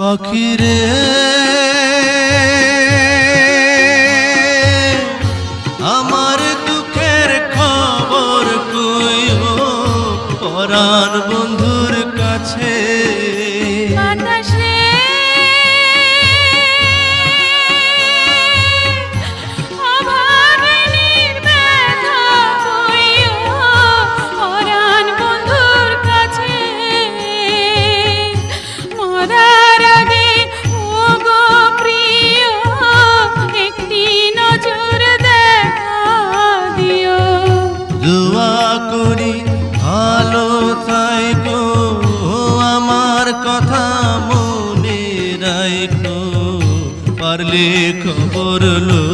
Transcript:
পাখিরে আমার দুঃখের খবর কইও পরাণ বন্ধুর কাছে। দোয়া করি ভালো থাইকো আমার কথা মনে রাইকো, পারলে খবর লো